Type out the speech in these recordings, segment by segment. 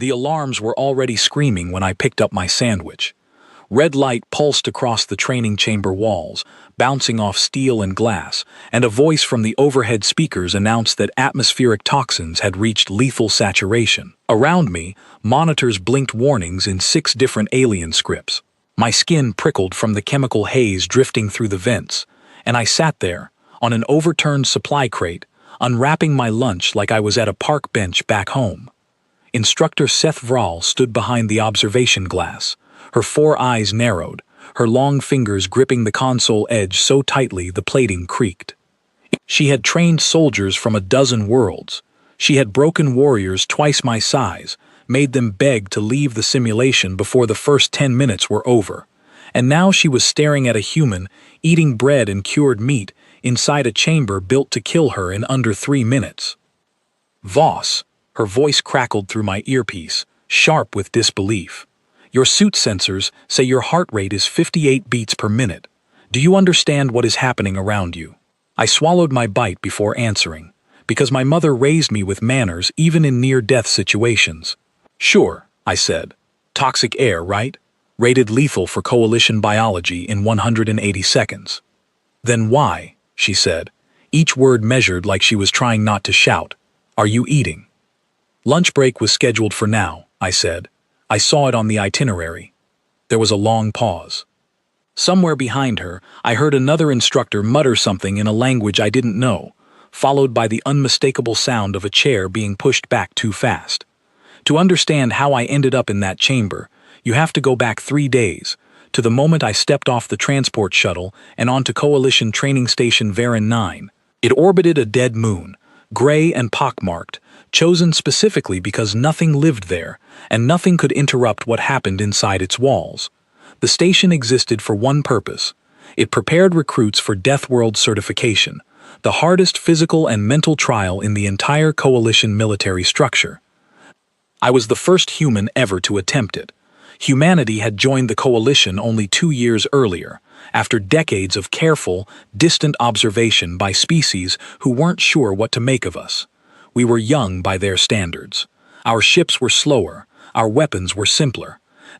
The alarms were already screaming when I picked up my sandwich. Red light pulsed across the training chamber walls, bouncing off steel and glass, and a voice from the overhead speakers announced that atmospheric toxins had reached lethal saturation. Around me, monitors blinked warnings in 6 different alien scripts. My skin prickled from the chemical haze drifting through the vents, and I sat there, on an overturned supply crate, unwrapping my lunch like I was at a park bench back home. Instructor Seth Vral stood behind the observation glass, her 4 eyes narrowed, her long fingers gripping the console edge so tightly the plating creaked. She had trained soldiers from a dozen worlds. She had broken warriors twice my size, made them beg to leave the simulation before the first 10 minutes were over. And now she was staring at a human, eating bread and cured meat, inside a chamber built to kill her in under 3 minutes. Voss, her voice crackled through my earpiece, sharp with disbelief. Your suit sensors say your heart rate is 58 beats per minute. Do you understand what is happening around you? I swallowed my bite before answering, because my mother raised me with manners even in near-death situations. Sure, I said. Toxic air, right? Rated lethal for coalition biology in 180 seconds. Then why, she said, each word measured like she was trying not to shout, are you eating? Lunch break was scheduled for now, I said. I saw it on the itinerary. There was a long pause. Somewhere behind her, I heard another instructor mutter something in a language I didn't know, followed by the unmistakable sound of a chair being pushed back too fast. To understand how I ended up in that chamber, you have to go back 3 days, to the moment I stepped off the transport shuttle and onto Coalition Training Station Veron 9. It orbited a dead moon, gray and pockmarked, chosen specifically because nothing lived there, and nothing could interrupt what happened inside its walls. The station existed for one purpose. It prepared recruits for Deathworld certification, the hardest physical and mental trial in the entire Coalition military structure. I was the first human ever to attempt it. Humanity had joined the Coalition only 2 years earlier, after decades of careful, distant observation by species who weren't sure what to make of us. We were young by their standards. Our ships were slower, our weapons were simpler.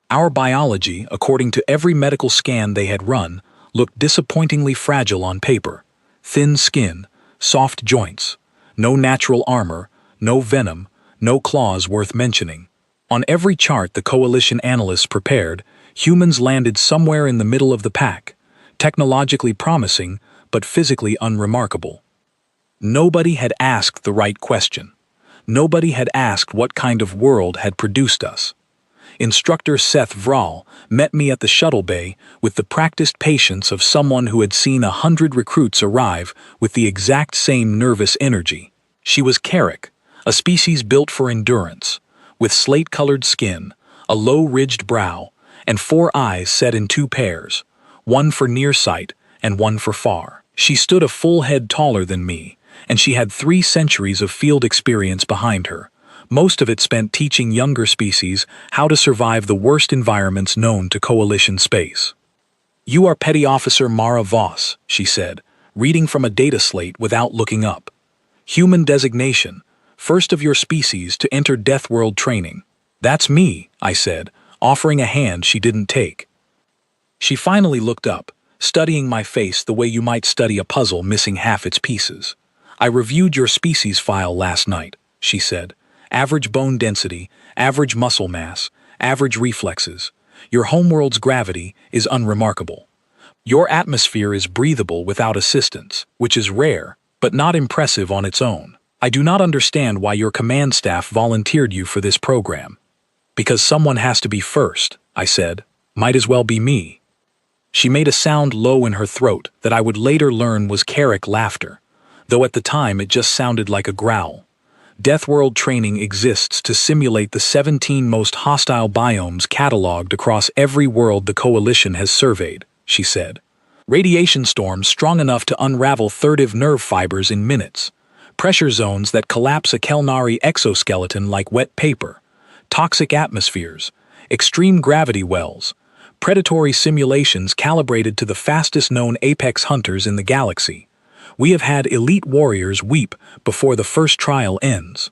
Our biology, according to every medical scan they had run, looked disappointingly fragile on paper. Thin skin, soft joints, no natural armor, no venom, no claws worth mentioning. On every chart the Coalition analysts prepared, humans landed somewhere in the middle of the pack, technologically promising, but physically unremarkable. Nobody had asked the right question. Nobody had asked what kind of world had produced us. Instructor Seth Vral met me at the shuttle bay with the practiced patience of someone who had seen 100 recruits arrive with the exact same nervous energy. She was Carrick, a species built for endurance, with slate-colored skin, a low-ridged brow, and 4 eyes set in 2 pairs, one for near sight and one for far. She stood a full head taller than me, and she had 3 centuries of field experience behind her, most of it spent teaching younger species how to survive the worst environments known to Coalition space. You are Petty Officer Mara Voss, she said, reading from a data slate without looking up. Human designation, first of your species to enter Deathworld training. That's me, I said, offering a hand she didn't take. She finally looked up, studying my face the way you might study a puzzle missing half its pieces. I reviewed your species file last night, she said. Average bone density, average muscle mass, average reflexes. Your homeworld's gravity is unremarkable. Your atmosphere is breathable without assistance, which is rare, but not impressive on its own. I do not understand why your command staff volunteered you for this program. Because someone has to be first, I said. Might as well be me. She made a sound low in her throat that I would later learn was Carrick laughter, though at the time it just sounded like a growl. Deathworld training exists to simulate the 17 most hostile biomes cataloged across every world the Coalition has surveyed, she said. Radiation storms strong enough to unravel third-of nerve fibers in minutes. Pressure zones that collapse a Kelnari exoskeleton like wet paper. Toxic atmospheres. Extreme gravity wells. Predatory simulations calibrated to the fastest known apex hunters in the galaxy. We have had elite warriors weep before the first trial ends.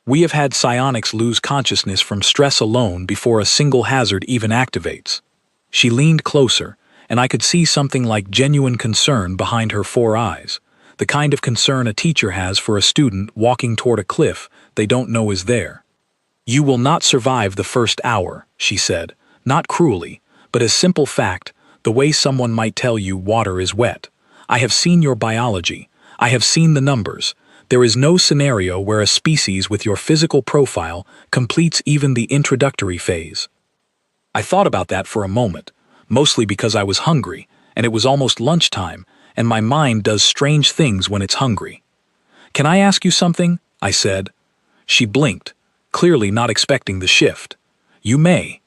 We have had psionics lose consciousness from stress alone before a single hazard even activates. She leaned closer, and I could see something like genuine concern behind her 4 eyes, the kind of concern a teacher has for a student walking toward a cliff they don't know is there. "You will not survive the first hour," she said, not cruelly, but as simple fact, the way someone might tell you water is wet. "I have seen your biology. I have seen the numbers. There is no scenario where a species with your physical profile completes even the introductory phase." I thought about that for a moment, mostly because I was hungry, and it was almost lunchtime, and my mind does strange things when it's hungry. "Can I ask you something?" I said. She blinked, clearly not expecting the shift. "You may."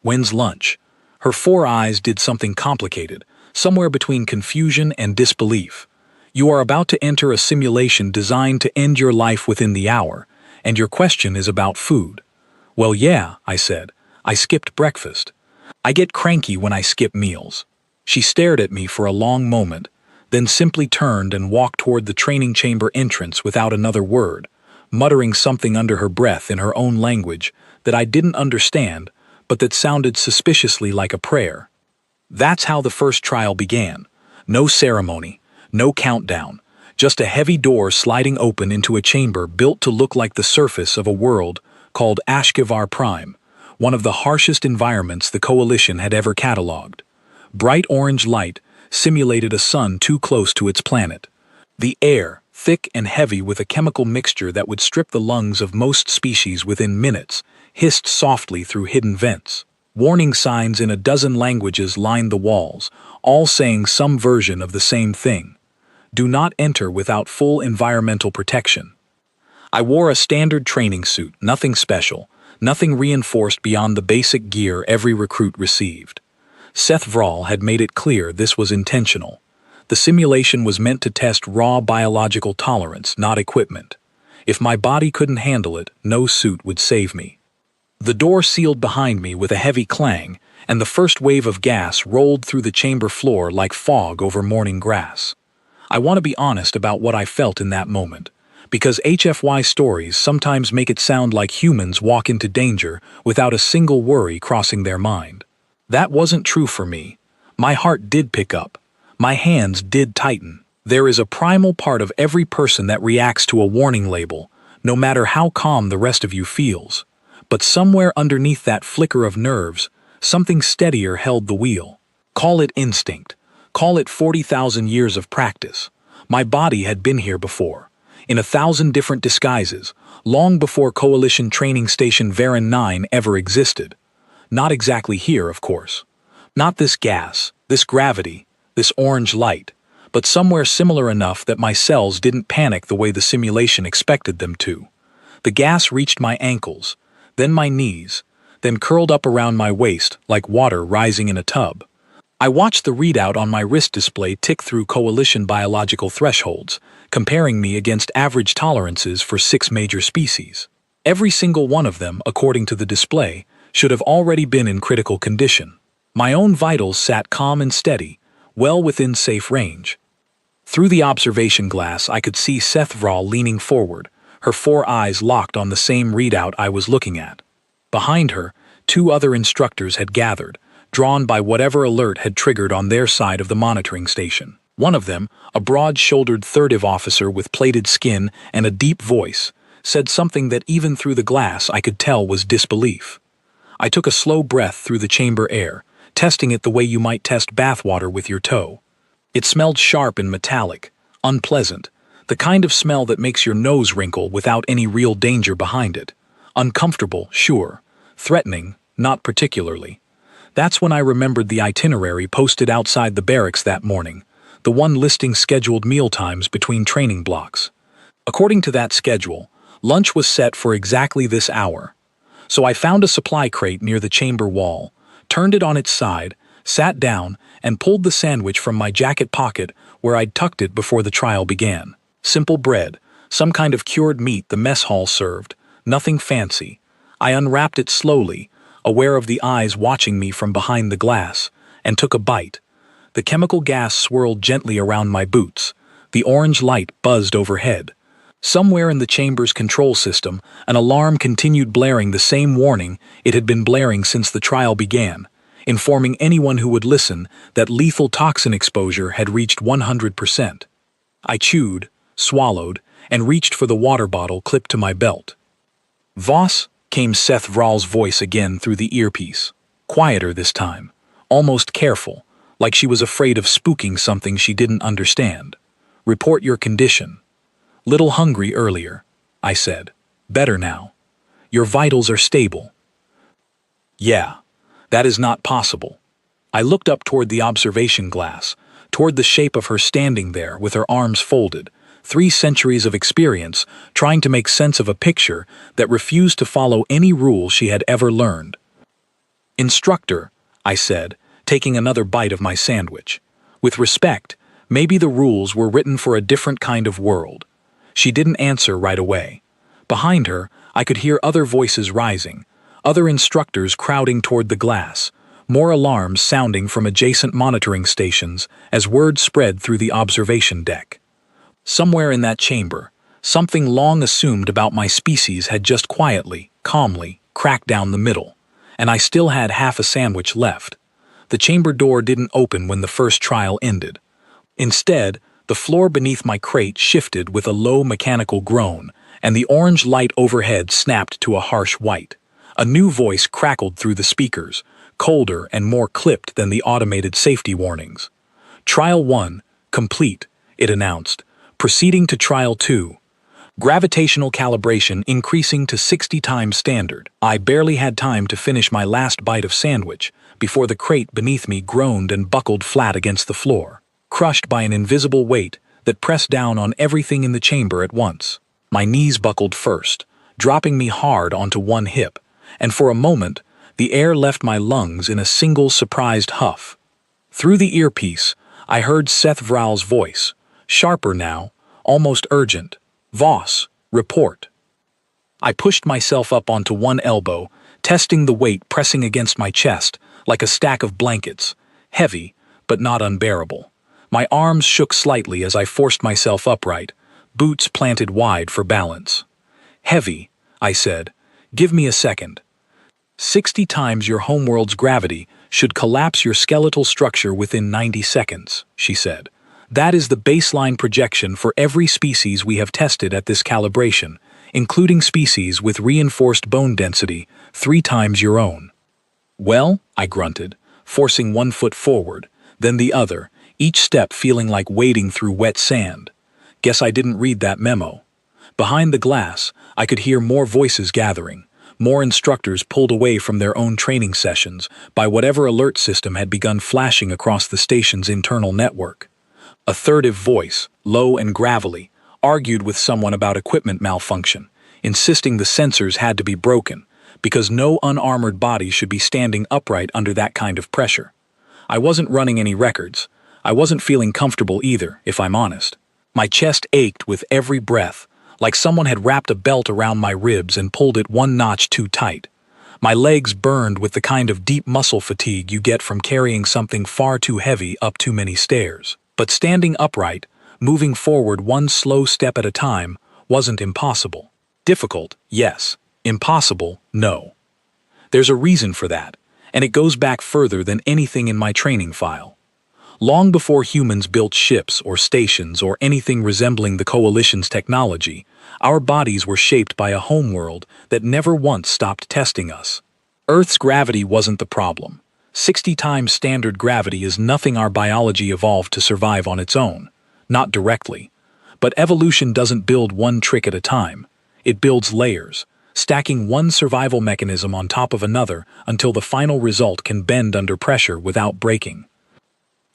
"When's lunch?" Her 4 eyes did something complicated, somewhere between confusion and disbelief. "You are about to enter a simulation designed to end your life within the hour, and your question is about food." "Well, yeah," I said. "I skipped breakfast. I get cranky when I skip meals." She stared at me for a long moment, then simply turned and walked toward the training chamber entrance without another word, muttering something under her breath in her own language that I didn't understand, but that sounded suspiciously like a prayer. That's how the first trial began. No ceremony, no countdown, just a heavy door sliding open into a chamber built to look like the surface of a world called Ashkivar Prime, one of the harshest environments the Coalition had ever catalogued. Bright orange light simulated a sun too close to its planet. The air, thick and heavy with a chemical mixture that would strip the lungs of most species within minutes, hissed softly through hidden vents. Warning signs in a dozen languages lined the walls, all saying some version of the same thing. "Do not enter without full environmental protection." I wore a standard training suit, nothing special, nothing reinforced beyond the basic gear every recruit received. Seth Vral had made it clear this was intentional. The simulation was meant to test raw biological tolerance, not equipment. If my body couldn't handle it, no suit would save me. The door sealed behind me with a heavy clang, and the first wave of gas rolled through the chamber floor like fog over morning grass. I want to be honest about what I felt in that moment, because HFY stories sometimes make it sound like humans walk into danger without a single worry crossing their mind. That wasn't true for me. My heart did pick up. My hands did tighten. There is a primal part of every person that reacts to a warning label, no matter how calm the rest of you feels. But somewhere underneath that flicker of nerves, something steadier held the wheel. Call it instinct. Call it 40,000 years of practice. My body had been here before, in 1,000 different disguises, long before Coalition Training Station Veron 9 ever existed. Not exactly here, of course. Not this gas, this gravity, this orange light, but somewhere similar enough that my cells didn't panic the way the simulation expected them to. The gas reached my ankles, then my knees, then curled up around my waist like water rising in a tub. I watched the readout on my wrist display tick through Coalition biological thresholds, comparing me against average tolerances for 6 major species. Every single one of them, according to the display, should have already been in critical condition. My own vitals sat calm and steady, well within safe range. Through the observation glass, I could see Seth Vral leaning forward, her 4 eyes locked on the same readout I was looking at. Behind her, 2 other instructors had gathered, drawn by whatever alert had triggered on their side of the monitoring station. One of them, a broad-shouldered third-div officer with plated skin and a deep voice, said something that even through the glass I could tell was disbelief. I took a slow breath through the chamber air, testing it the way you might test bathwater with your toe. It smelled sharp and metallic, unpleasant, the kind of smell that makes your nose wrinkle without any real danger behind it. Uncomfortable, sure. Threatening, not particularly. That's when I remembered the itinerary posted outside the barracks that morning, the one listing scheduled mealtimes between training blocks. According to that schedule, lunch was set for exactly this hour. So I found a supply crate near the chamber wall, turned it on its side, sat down, and pulled the sandwich from my jacket pocket where I'd tucked it before the trial began. Simple bread, some kind of cured meat the mess hall served, nothing fancy. I unwrapped it slowly, aware of the eyes watching me from behind the glass, and took a bite. The chemical gas swirled gently around my boots. The orange light buzzed overhead. Somewhere in the chamber's control system, an alarm continued blaring the same warning it had been blaring since the trial began, informing anyone who would listen that lethal toxin exposure had reached 100%. I chewed, swallowed, and reached for the water bottle clipped to my belt. "Voss," came Seth Vral's voice again through the earpiece, quieter this time, almost careful, like she was afraid of spooking something she didn't understand. "Report your condition." "Little hungry earlier," I said. "Better now. Your vitals are stable." "Yeah, that is not possible." I looked up toward the observation glass, toward the shape of her standing there with her arms folded, 3 centuries of experience trying to make sense of a picture that refused to follow any rule she had ever learned. "Instructor," I said, taking another bite of my sandwich. With respect, maybe the rules were written for a different kind of world. She didn't answer right away. Behind her, I could hear other voices rising, other instructors crowding toward the glass, more alarms sounding from adjacent monitoring stations as word spread through the observation deck. Somewhere in that chamber, something long assumed about my species had just quietly, calmly, cracked down the middle, and I still had half a sandwich left. The chamber door didn't open when the first trial ended. Instead, the floor beneath my crate shifted with a low mechanical groan, and the orange light overhead snapped to a harsh white. A new voice crackled through the speakers, colder and more clipped than the automated safety warnings. "Trial 1, complete," it announced. "Proceeding to Trial 2. Gravitational calibration increasing to 60 times standard." I barely had time to finish my last bite of sandwich before the crate beneath me groaned and buckled flat against the floor, crushed by an invisible weight that pressed down on everything in the chamber at once. My knees buckled first, dropping me hard onto one hip, and for a moment, the air left my lungs in a single surprised huff. Through the earpiece, I heard Seth Vral's voice, sharper now, almost urgent. "Voss, report." I pushed myself up onto one elbow, testing the weight pressing against my chest like a stack of blankets, heavy, but not unbearable. My arms shook slightly as I forced myself upright, boots planted wide for balance. "Heavy," I said. "Give me a second." 60 times your homeworld's gravity should collapse your skeletal structure within 90 seconds, she said. "That is the baseline projection for every species we have tested at this calibration, including species with reinforced bone density 3 times your own." "Well," I grunted, forcing one foot forward, then the other, each step feeling like wading through wet sand. Guess I didn't read that memo. Behind the glass, I could hear more voices gathering, more instructors pulled away from their own training sessions by whatever alert system had begun flashing across the station's internal network. A third voice, low and gravelly, argued with someone about equipment malfunction, insisting the sensors had to be broken, because no unarmored body should be standing upright under that kind of pressure. I wasn't running any records. I wasn't feeling comfortable either, if I'm honest. My chest ached with every breath, like someone had wrapped a belt around my ribs and pulled it one notch too tight. My legs burned with the kind of deep muscle fatigue you get from carrying something far too heavy up too many stairs. But standing upright, moving forward one slow step at a time, wasn't impossible. Difficult, yes. Impossible, no. There's a reason for that, and it goes back further than anything in my training file. Long before humans built ships or stations or anything resembling the Coalition's technology, our bodies were shaped by a homeworld that never once stopped testing us. Earth's gravity wasn't the problem. 60 times standard gravity is nothing our biology evolved to survive on its own, not directly. But evolution doesn't build one trick at a time. It builds layers, stacking one survival mechanism on top of another until the final result can bend under pressure without breaking.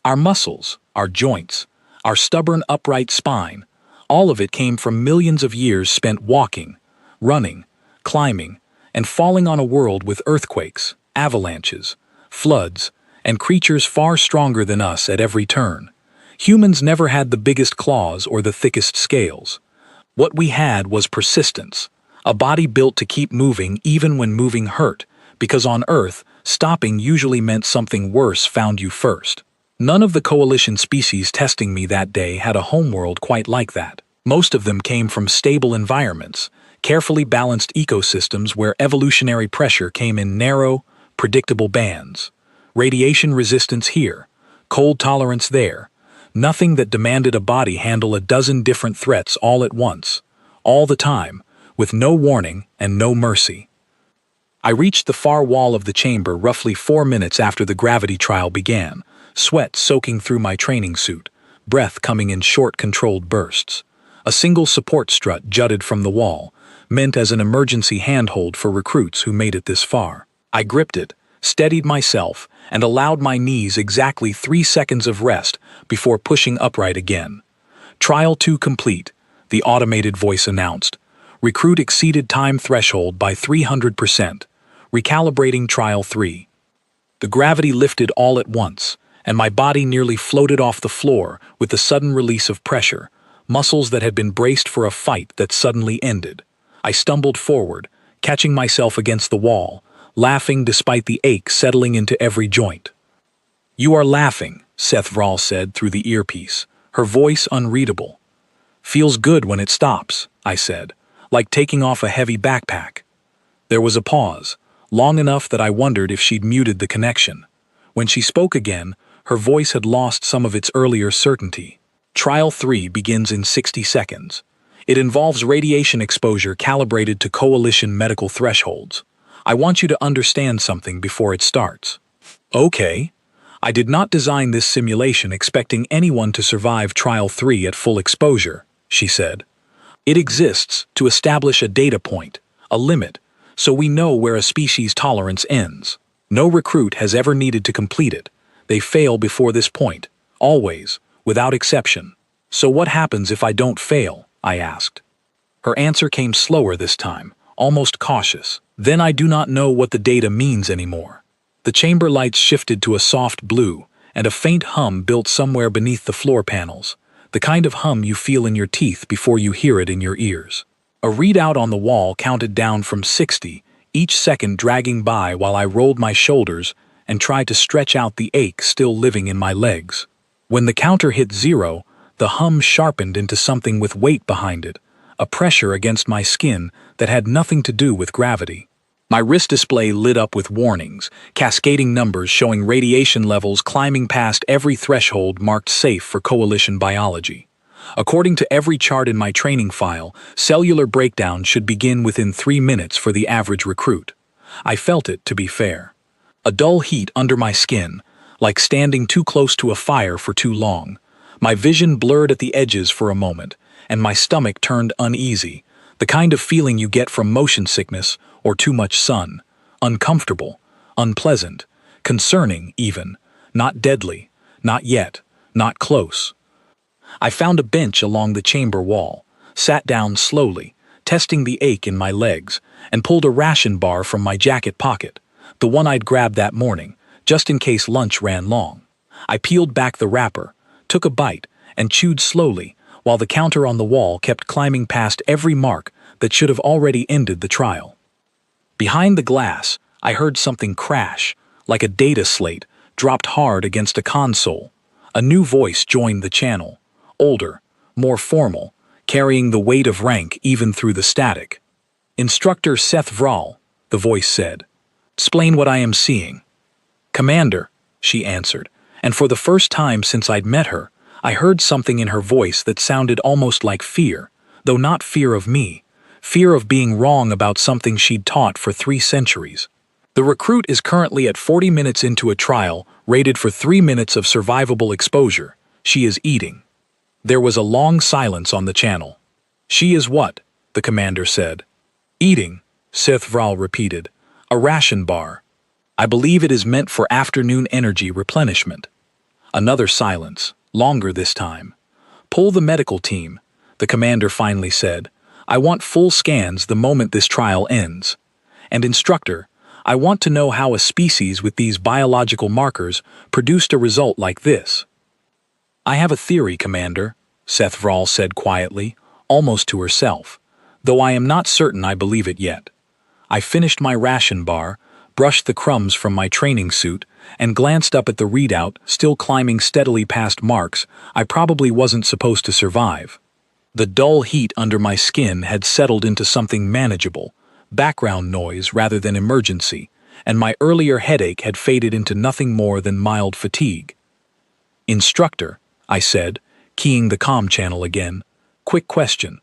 Our muscles, our joints, our stubborn upright spine, all of it came from millions of years spent walking, running, climbing, and falling on a world with earthquakes, avalanches, floods, and creatures far stronger than us at every turn. Humans never had the biggest claws or the thickest scales. What we had was persistence, a body built to keep moving even when moving hurt, because on Earth, stopping usually meant something worse found you first. None of the Coalition species testing me that day had a homeworld quite like that. Most of them came from stable environments, carefully balanced ecosystems where evolutionary pressure came in narrow, predictable bands. Radiation resistance here, cold tolerance there. Nothing that demanded a body handle a dozen different threats all at once, all the time, with no warning and no mercy. I reached the far wall of the chamber roughly 4 minutes after the gravity trial began, sweat soaking through my training suit, breath coming in short, controlled bursts. A single support strut jutted from the wall, meant as an emergency handhold for recruits who made it this far. I gripped it, steadied myself, and allowed my knees exactly 3 seconds of rest before pushing upright again. Trial 2 complete, the automated voice announced. Recruit exceeded time threshold by 300%. Recalibrating Trial 3. The gravity lifted all at once, and my body nearly floated off the floor with the sudden release of pressure, muscles that had been braced for a fight that suddenly ended. I stumbled forward, catching myself against the wall, laughing despite the ache settling into every joint. "You are laughing," Seth Vral said through the earpiece, her voice unreadable. "Feels good when it stops," I said, like taking off a heavy backpack. There was a pause, long enough that I wondered if she'd muted the connection. When she spoke again, her voice had lost some of its earlier certainty. Trial 3 begins in 60 seconds. It involves radiation exposure calibrated to coalition medical thresholds. I want you to understand something before it starts. Okay. I did not design this simulation expecting anyone to survive Trial 3 at full exposure, she said. It exists to establish a data point, a limit, so we know where a species' tolerance ends. No recruit has ever needed to complete it. They fail before this point, always, without exception. "So what happens if I don't fail?" I asked. Her answer came slower this time, almost cautious. "Then I do not know what the data means anymore." The chamber lights shifted to a soft blue, and a faint hum built somewhere beneath the floor panels, the kind of hum you feel in your teeth before you hear it in your ears. A readout on the wall counted down from 60, each second dragging by while I rolled my shoulders and tried to stretch out the ache still living in my legs. When the counter hit 0, the hum sharpened into something with weight behind it, a pressure against my skin that had nothing to do with gravity. My wrist display lit up with warnings, cascading numbers showing radiation levels climbing past every threshold marked safe for coalition biology. According to every chart in my training file, cellular breakdown should begin within 3 minutes for the average recruit. I felt it, to be fair. A dull heat under my skin, like standing too close to a fire for too long. My vision blurred at the edges for a moment, and my stomach turned uneasy, the kind of feeling you get from motion sickness or too much sun. Uncomfortable, unpleasant, concerning even, not deadly, not yet, not close. I found a bench along the chamber wall, sat down slowly, testing the ache in my legs, and pulled a ration bar from my jacket pocket, the one I'd grabbed that morning, just in case lunch ran long. I peeled back the wrapper, took a bite, and chewed slowly, while the counter on the wall kept climbing past every mark that should have already ended the trial. Behind the glass, I heard something crash, like a data slate dropped hard against a console. A new voice joined the channel, older, more formal, carrying the weight of rank even through the static. "Instructor Seth Vral," the voice said. "Explain what I am seeing." "Commander," she answered, and for the first time since I'd met her, I heard something in her voice that sounded almost like fear, though not fear of me, fear of being wrong about something she'd taught for 3 centuries. "The recruit is currently at 40 minutes into a trial, rated for 3 minutes of survivable exposure. She is eating." There was a long silence on the channel. "She is what?" the commander said. "Eating," Seth Vral repeated. "A ration bar. I believe it is meant for afternoon energy replenishment." Another silence, longer this time. "Pull the medical team," the commander finally said. "I want full scans the moment this trial ends. And Instructor, I want to know how a species with these biological markers produced a result like this." "I have a theory, Commander," Seth Vral said quietly, almost to herself, "though I am not certain I believe it yet." I finished my ration bar, brushed the crumbs from my training suit, and glanced up at the readout, still climbing steadily past marks I probably wasn't supposed to survive. The dull heat under my skin had settled into something manageable, background noise rather than emergency, and my earlier headache had faded into nothing more than mild fatigue. "Instructor," I said, keying the comm channel again. "Quick question."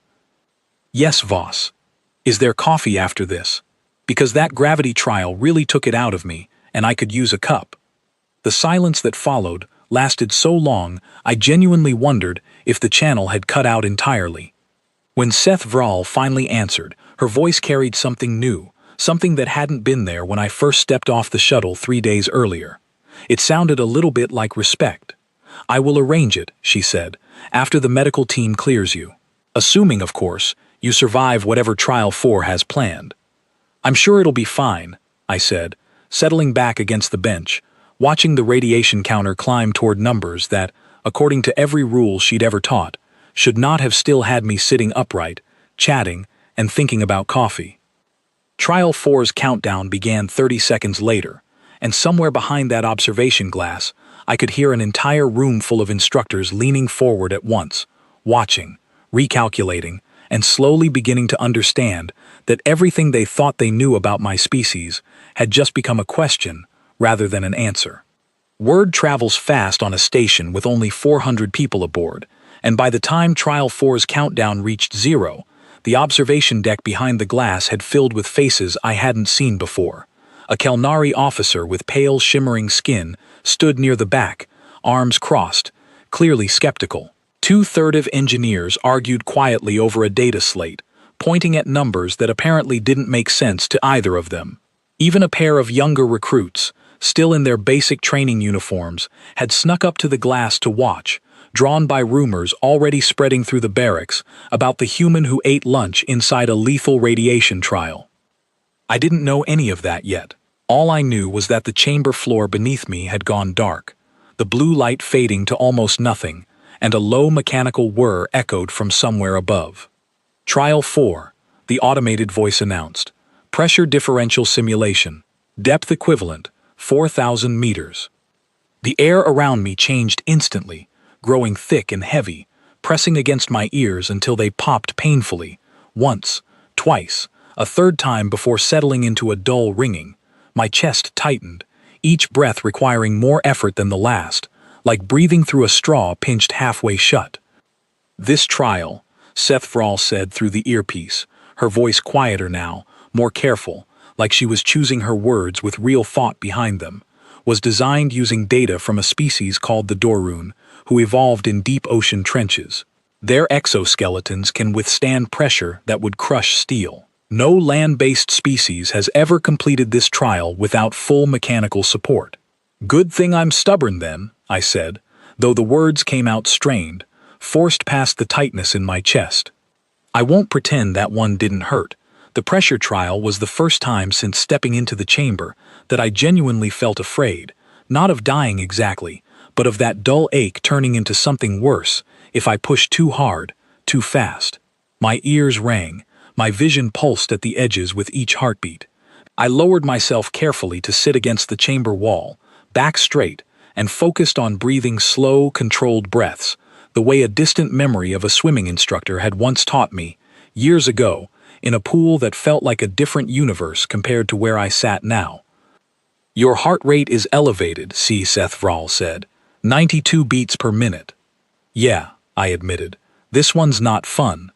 "Yes, Voss. Is there coffee after this? Because that gravity trial really took it out of me, and I could use a cup." The silence that followed lasted so long I genuinely wondered if the channel had cut out entirely. When Seth Vral finally answered, her voice carried something new, something that hadn't been there when I first stepped off the shuttle 3 days earlier. It sounded a little bit like respect. "I will arrange it," she said, "after the medical team clears you. Assuming, of course, you survive whatever Trial 4 has planned." "I'm sure it'll be fine," I said, settling back against the bench, watching the radiation counter climb toward numbers that, according to every rule she'd ever taught, should not have still had me sitting upright, chatting, and thinking about coffee. Trial 4's countdown began 30 seconds later, and somewhere behind that observation glass, I could hear an entire room full of instructors leaning forward at once, watching, recalculating, and slowly beginning to understand that everything they thought they knew about my species had just become a question rather than an answer. Word travels fast on a station with only 400 people aboard, and by the time Trial 4's countdown reached 0, the observation deck behind the glass had filled with faces I hadn't seen before. A Kelnari officer with pale, shimmering skin stood near the back, arms crossed, clearly skeptical. 2/3 of engineers argued quietly over a data slate, pointing at numbers that apparently didn't make sense to either of them. Even a pair of younger recruits, still in their basic training uniforms, had snuck up to the glass to watch, drawn by rumors already spreading through the barracks about the human who ate lunch inside a lethal radiation trial. I didn't know any of that yet. All I knew was that the chamber floor beneath me had gone dark, the blue light fading to almost nothing, and a low mechanical whir echoed from somewhere above. "Trial 4, the automated voice announced. "Pressure differential simulation. Depth equivalent, 4,000 meters." The air around me changed instantly, growing thick and heavy, pressing against my ears until they popped painfully, once, twice, a third time before settling into a dull ringing. My chest tightened, each breath requiring more effort than the last, like breathing through a straw pinched halfway shut. "This trial," Seth Vral said through the earpiece, her voice quieter now, more careful, like she was choosing her words with real thought behind them, was designed using data from a species called the Dorun, who evolved in deep ocean trenches. Their exoskeletons can withstand pressure that would crush steel. No land-based species has ever completed this trial without full mechanical support. "Good thing I'm stubborn then," I said, though the words came out strained, forced past the tightness in my chest. I won't pretend that one didn't hurt. The pressure trial was the first time since stepping into the chamber that I genuinely felt afraid, not of dying exactly, but of that dull ache turning into something worse if I pushed too hard, too fast. My ears rang, my vision pulsed at the edges with each heartbeat. I lowered myself carefully to sit against the chamber wall, back straight, and focused on breathing slow, controlled breaths, the way a distant memory of a swimming instructor had once taught me, years ago, in a pool that felt like a different universe compared to where I sat now. "Your heart rate is elevated," Seth Vral said. 92 beats per minute. "Yeah," I admitted. "This one's not fun.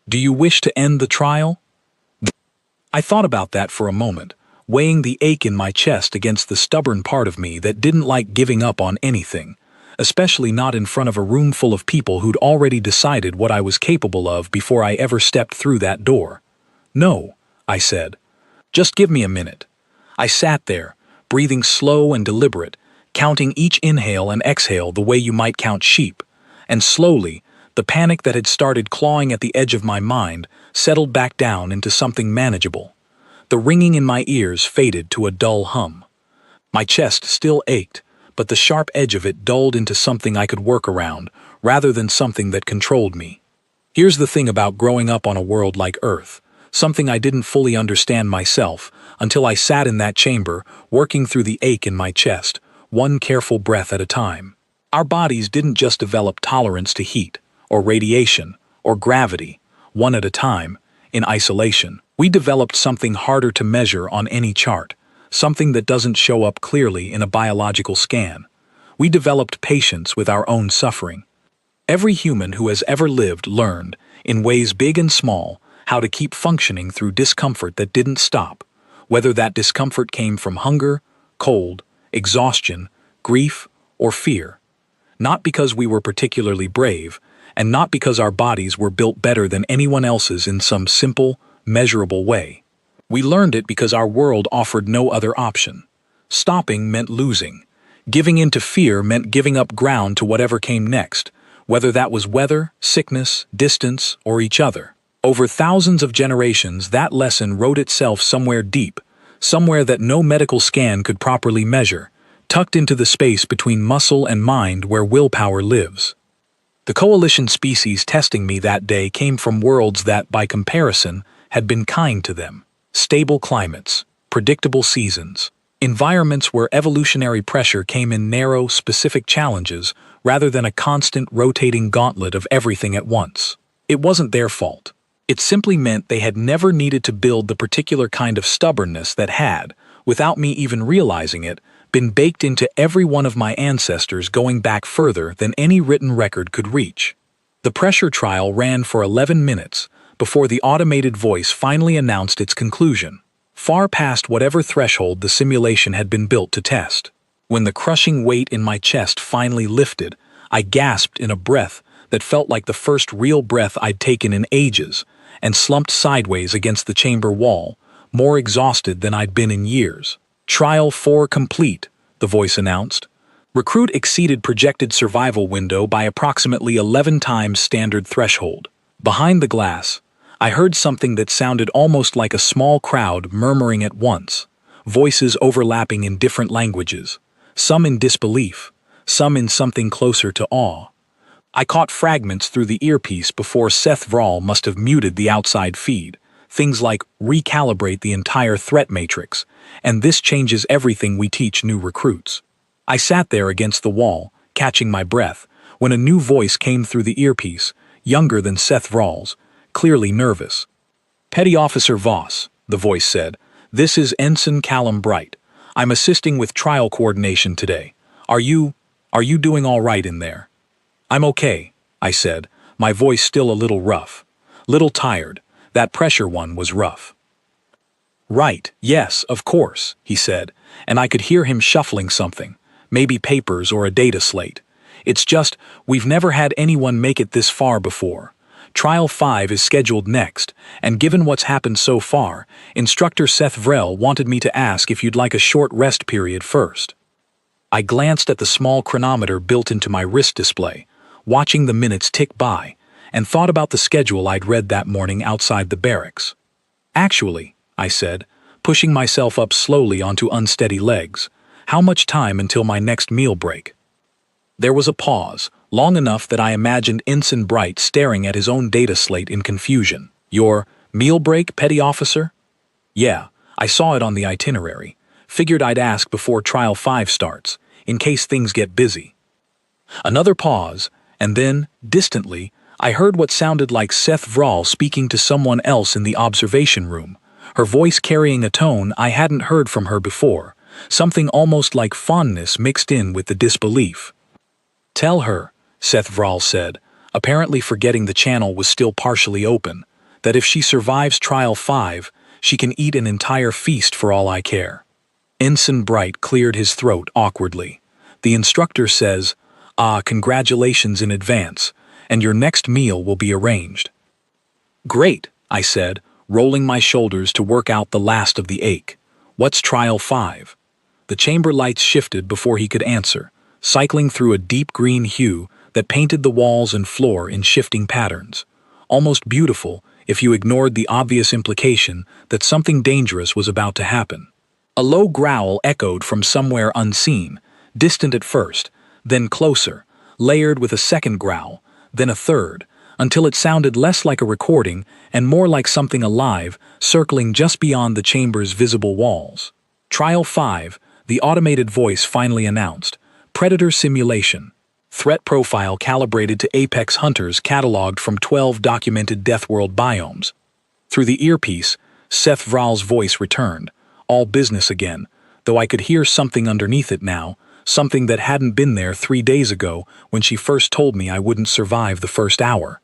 Do you wish to end the trial?" I thought about that for a moment, weighing the ache in my chest against the stubborn part of me that didn't like giving up on anything, especially not in front of a room full of people who'd already decided what I was capable of before I ever stepped through that door. "No," I said. "Just give me a minute." I sat there, breathing slow and deliberate, counting each inhale and exhale the way you might count sheep, and slowly, the panic that had started clawing at the edge of my mind settled back down into something manageable. The ringing in my ears faded to a dull hum. My chest still ached, but the sharp edge of it dulled into something I could work around, rather than something that controlled me. Here's the thing about growing up on a world like Earth, something I didn't fully understand myself until I sat in that chamber, working through the ache in my chest, one careful breath at a time. Our bodies didn't just develop tolerance to heat, or radiation, or gravity, one at a time, in isolation. We developed something harder to measure on any chart, something that doesn't show up clearly in a biological scan. We developed patience with our own suffering. Every human who has ever lived learned, in ways big and small, how to keep functioning through discomfort that didn't stop, whether that discomfort came from hunger, cold, exhaustion, grief, or fear. Not because we were particularly brave, and not because our bodies were built better than anyone else's in some simple, measurable way. We learned it because our world offered no other option. Stopping meant losing. Giving in to fear meant giving up ground to whatever came next, whether that was weather, sickness, distance, or each other. Over thousands of generations, that lesson wrote itself somewhere deep, somewhere that no medical scan could properly measure, tucked into the space between muscle and mind where willpower lives. The coalition species testing me that day came from worlds that, by comparison, had been kind to them. Stable climates, predictable seasons, environments where evolutionary pressure came in narrow, specific challenges rather than a constant, rotating gauntlet of everything at once. It wasn't their fault. It simply meant they had never needed to build the particular kind of stubbornness that had, without me even realizing it, been baked into every one of my ancestors going back further than any written record could reach. The pressure trial ran for 11 minutes before the automated voice finally announced its conclusion, far past whatever threshold the simulation had been built to test. When the crushing weight in my chest finally lifted, I gasped in a breath that felt like the first real breath I'd taken in ages, and slumped sideways against the chamber wall, more exhausted than I'd been in years. Trial 4 complete, the voice announced. Recruit exceeded projected survival window by approximately 11 times standard threshold. Behind the glass, I heard something that sounded almost like a small crowd murmuring at once, voices overlapping in different languages, some in disbelief, some in something closer to awe. I caught fragments through the earpiece before Seth Vrall must have muted the outside feed, things like recalibrate the entire threat matrix, and this changes everything we teach new recruits. I sat there against the wall, catching my breath, when a new voice came through the earpiece, younger than Seth Vrall's, clearly nervous. "Petty Officer Voss," the voice said, "this is Ensign Callum Bright. I'm assisting with trial coordination today. Are you doing all right in there?" "I'm okay," I said, my voice still a little rough. Little tired. That pressure one was rough. "Right, yes, of course," he said, and I could hear him shuffling something, maybe papers or a data slate. "It's just, we've never had anyone make it this far before. Trial 5 is scheduled next, and given what's happened so far, Instructor Seth Vrell wanted me to ask if you'd like a short rest period first." I glanced at the small chronometer built into my wrist display, watching the minutes tick by, and thought about the schedule I'd read that morning outside the barracks. "Actually," I said, pushing myself up slowly onto unsteady legs, "how much time until my next meal break?" There was a pause, long enough that I imagined Ensign Bright staring at his own data slate in confusion. "Your meal break, Petty Officer?" "Yeah, I saw it on the itinerary. Figured I'd ask before Trial 5 starts, in case things get busy." Another pause, and then, distantly, I heard what sounded like Seth Vrall speaking to someone else in the observation room, her voice carrying a tone I hadn't heard from her before, something almost like fondness mixed in with the disbelief. "Tell her," Seth Vrall said, apparently forgetting the channel was still partially open, "that if she survives Trial 5, she can eat an entire feast for all I care." Ensign Bright cleared his throat awkwardly. "The instructor says, congratulations in advance, and your next meal will be arranged." "Great," I said, rolling my shoulders to work out the last of the ache. "What's Trial 5? The chamber lights shifted before he could answer, cycling through a deep green hue that painted the walls and floor in shifting patterns. Almost beautiful if you ignored the obvious implication that something dangerous was about to happen. A low growl echoed from somewhere unseen, distant at first, then closer, layered with a second growl, then a third, until it sounded less like a recording and more like something alive circling just beyond the chamber's visible walls. "Trial 5, the automated voice finally announced. Predator simulation. Threat profile calibrated to apex hunters cataloged from 12 documented Deathworld biomes. Through the earpiece, Seth Vral's voice returned, all business again, though I could hear something underneath it now, something that hadn't been there 3 days ago when she first told me I wouldn't survive the first hour.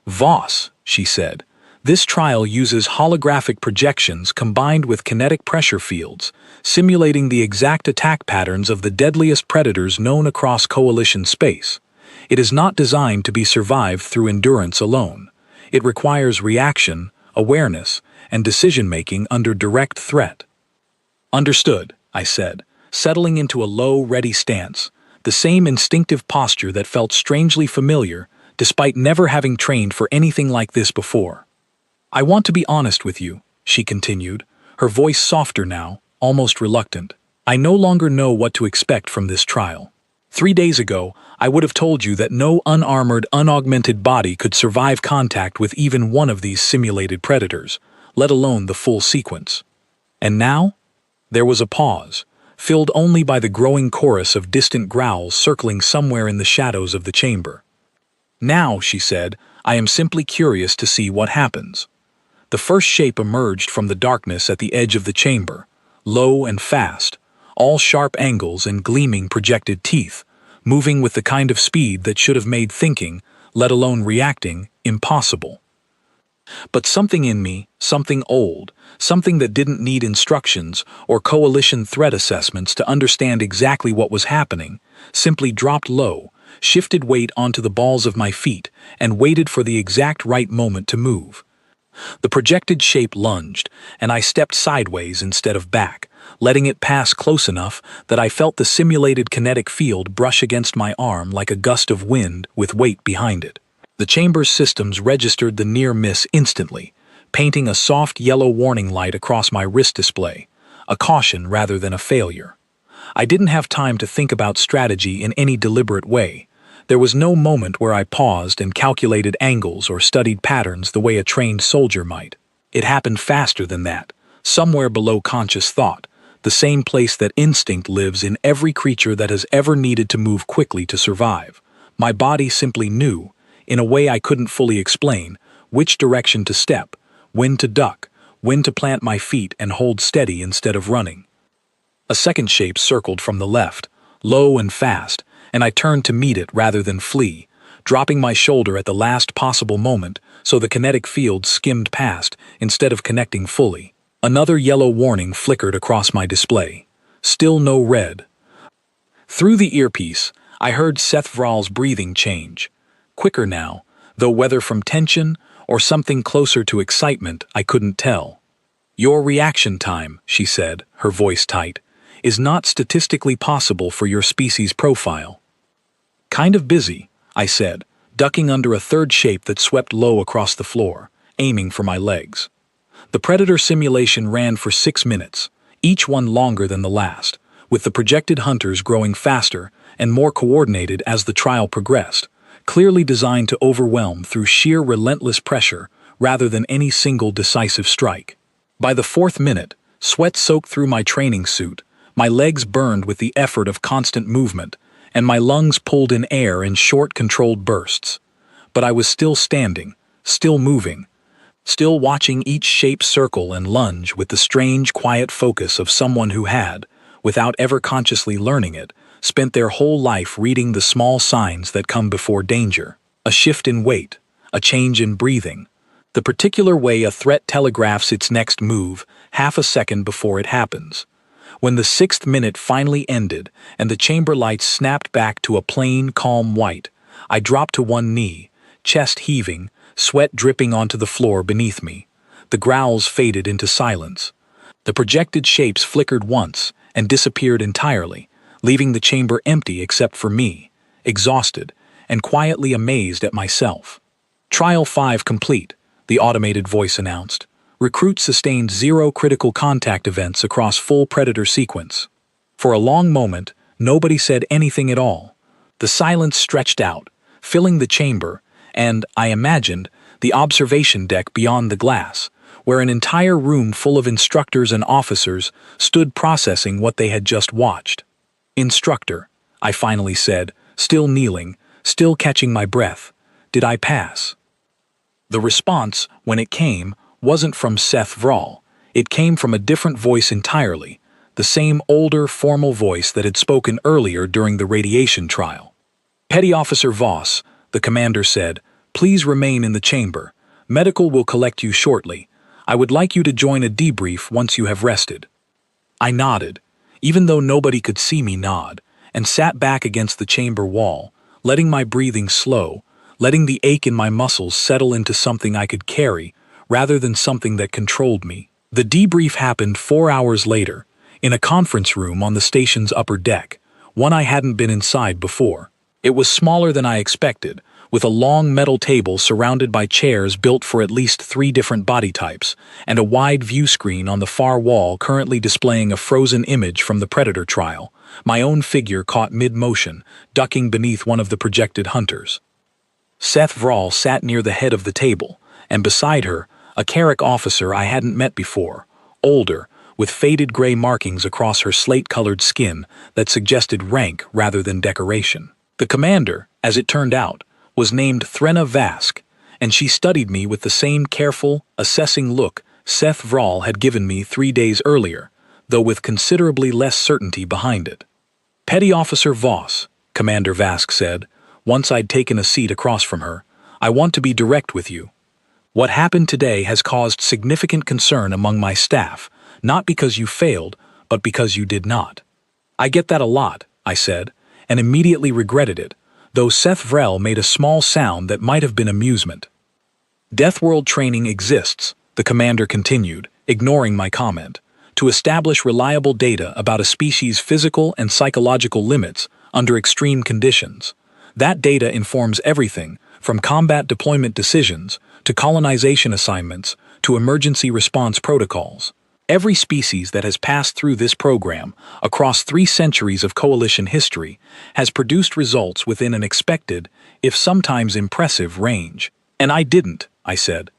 "Voss," she said, "this trial uses holographic projections combined with kinetic pressure fields, simulating the exact attack patterns of the deadliest predators known across Coalition space. It is not designed to be survived through endurance alone. It requires reaction, awareness, and decision-making under direct threat." "Understood," I said, settling into a low, ready stance, the same instinctive posture that felt strangely familiar, despite never having trained for anything like this before. "I want to be honest with you," she continued, her voice softer now, almost reluctant. "I no longer know what to expect from this trial. 3 days ago, I would have told you that no unarmored, unaugmented body could survive contact with even one of these simulated predators, let alone the full sequence. And now?" There was a pause, filled only by the growing chorus of distant growls circling somewhere in the shadows of the chamber. "Now," she said, "I am simply curious to see what happens." The first shape emerged from the darkness at the edge of the chamber, low and fast, all sharp angles and gleaming projected teeth, moving with the kind of speed that should have made thinking, let alone reacting, impossible. But something in me, something old, something that didn't need instructions or coalition threat assessments to understand exactly what was happening, simply dropped low, shifted weight onto the balls of my feet, and waited for the exact right moment to move. The projected shape lunged, and I stepped sideways instead of back, letting it pass close enough that I felt the simulated kinetic field brush against my arm like a gust of wind with weight behind it. The chamber's systems registered the near miss instantly, painting a soft yellow warning light across my wrist display, a caution rather than a failure. I didn't have time to think about strategy in any deliberate way. There was no moment where I paused and calculated angles or studied patterns the way a trained soldier might. It happened faster than that, somewhere below conscious thought, the same place that instinct lives in every creature that has ever needed to move quickly to survive. My body simply knew, in a way I couldn't fully explain, which direction to step, when to duck, when to plant my feet and hold steady instead of running. A second shape circled from the left, low and fast, and I turned to meet it rather than flee, dropping my shoulder at the last possible moment so the kinetic field skimmed past instead of connecting fully. Another yellow warning flickered across my display. Still no red. Through the earpiece, I heard Seth Vral's breathing change. Quicker now, though whether from tension or something closer to excitement, I couldn't tell. "Your reaction time," she said, her voice tight, "is not statistically possible for your species profile." "Kind of busy," I said, ducking under a third shape that swept low across the floor, aiming for my legs. The predator simulation ran for 6 minutes, each one longer than the last, with the projected hunters growing faster and more coordinated as the trial progressed, clearly designed to overwhelm through sheer relentless pressure rather than any single decisive strike. By the 4th minute, sweat soaked through my training suit, my legs burned with the effort of constant movement, and my lungs pulled in air in short, controlled bursts. But I was still standing, still moving, still watching each shape circle and lunge with the strange, quiet focus of someone who had, without ever consciously learning it, spent their whole life reading the small signs that come before danger. A shift in weight, a change in breathing, the particular way a threat telegraphs its next move half a second before it happens. When the 6th minute finally ended and the chamber lights snapped back to a plain, calm white, I dropped to one knee, chest heaving, sweat dripping onto the floor beneath me. The growls faded into silence. The projected shapes flickered once and disappeared entirely, leaving the chamber empty except for me, exhausted, and quietly amazed at myself. "Trial 5 complete," the automated voice announced. "Recruit sustained 0 critical contact events across full predator sequence." For a long moment, nobody said anything at all. The silence stretched out, filling the chamber, and, I imagined, the observation deck beyond the glass, where an entire room full of instructors and officers stood processing what they had just watched. "Instructor," I finally said, still kneeling, still catching my breath. Did I pass? The response, when it came, wasn't from Seth Vrall. It came from a different voice entirely, the same older, formal voice that had spoken earlier during the radiation trial. Petty Officer Voss, the commander said, "Please remain in the chamber. Medical will collect you shortly. I would like you to join a debrief once you have rested." I nodded, even though nobody could see me nod, and sat back against the chamber wall, letting my breathing slow, letting the ache in my muscles settle into something I could carry, rather than something that controlled me. The debrief happened 4 hours later, in a conference room on the station's upper deck, one I hadn't been inside before. It was smaller than I expected, with a long metal table surrounded by chairs built for at least 3 different body types, and a wide view screen on the far wall currently displaying a frozen image from the Predator trial, my own figure caught mid-motion, ducking beneath one of the projected hunters. Seth Vrall sat near the head of the table, and beside her, a Carrick officer I hadn't met before, older, with faded gray markings across her slate-colored skin that suggested rank rather than decoration. The commander, as it turned out, was named Threnna Vask, and she studied me with the same careful, assessing look Seth Vrall had given me 3 days earlier, though with considerably less certainty behind it. "Petty Officer Voss," Commander Vask said, once I'd taken a seat across from her, "I want to be direct with you. What happened today has caused significant concern among my staff, not because you failed, but because you did not." "I get that a lot," I said, and immediately regretted it, though Seth Vrell made a small sound that might have been amusement. "Deathworld training exists," the commander continued, ignoring my comment, "to establish reliable data about a species' physical and psychological limits under extreme conditions. That data informs everything from combat deployment decisions to colonization assignments to emergency response protocols. Every species that has passed through this program across 3 centuries of coalition history has produced results within an expected, if sometimes impressive, range." "And I didn't," I said.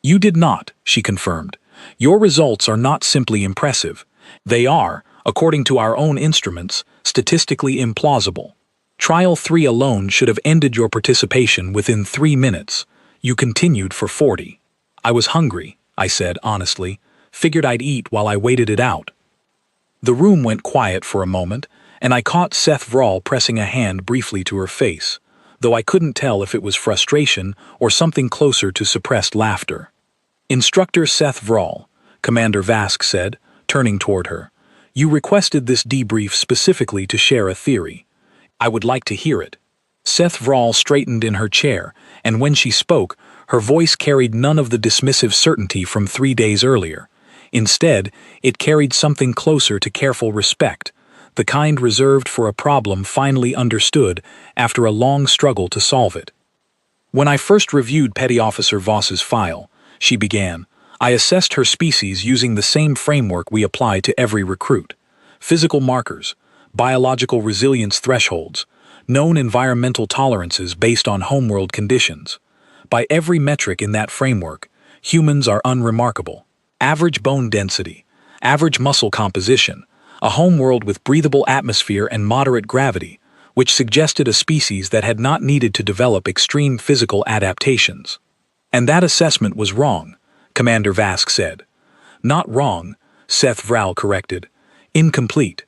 "You did not," she confirmed. "Your results are not simply impressive. They are, according to our own instruments, statistically implausible. Trial 3 alone should have ended your participation within 3 minutes. You continued for 40. "I was hungry," I said honestly. "Figured I'd eat while I waited it out." The room went quiet for a moment, and I caught Seth Vrall pressing a hand briefly to her face, though I couldn't tell if it was frustration or something closer to suppressed laughter. "Instructor Seth Vrall," Commander Vask said, turning toward her, "you requested this debrief specifically to share a theory. I would like to hear it." Seth Vrall straightened in her chair, and when she spoke, her voice carried none of the dismissive certainty from 3 days earlier. Instead, it carried something closer to careful respect, the kind reserved for a problem finally understood after a long struggle to solve it. "When I first reviewed Petty Officer Voss's file," she began, "I assessed her species using the same framework we apply to every recruit. Physical markers, biological resilience thresholds, known environmental tolerances based on homeworld conditions. By every metric in that framework, humans are unremarkable. Average bone density, average muscle composition, a homeworld with breathable atmosphere and moderate gravity, which suggested a species that had not needed to develop extreme physical adaptations." "And that assessment was wrong," Commander Vask said. "Not wrong," Seth Vrall corrected. "Incomplete.